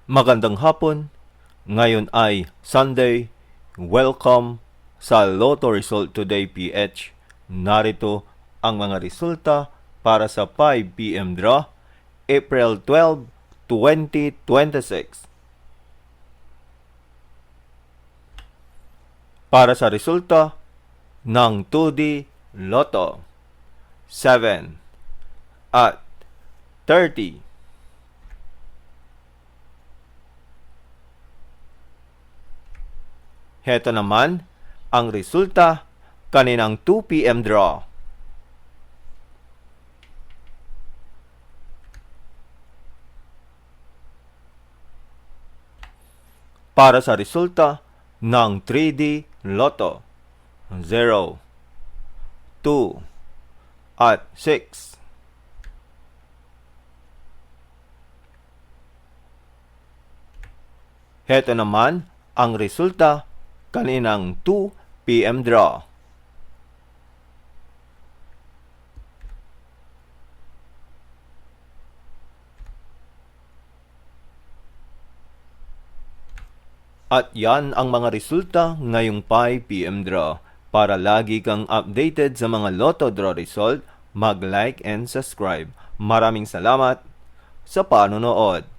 Magandang hapon. Ngayon ay Sunday. Welcome sa Lotto Result Today PH. Narito ang mga resulta para sa 5 PM draw, April 12, 2026. Para sa resulta ng 2D Lotto, 7 at 30. Heto naman ang resulta kaninang 2 PM draw. Para sa resulta ng 3D Lotto, 0, 2, at 6. Heto naman ang resulta kaninang 2 PM draw. At yan ang mga resulta ngayong 5 PM draw. Para lagi kang updated sa mga Lotto draw result, mag-like and subscribe. Maraming salamat sa panonood.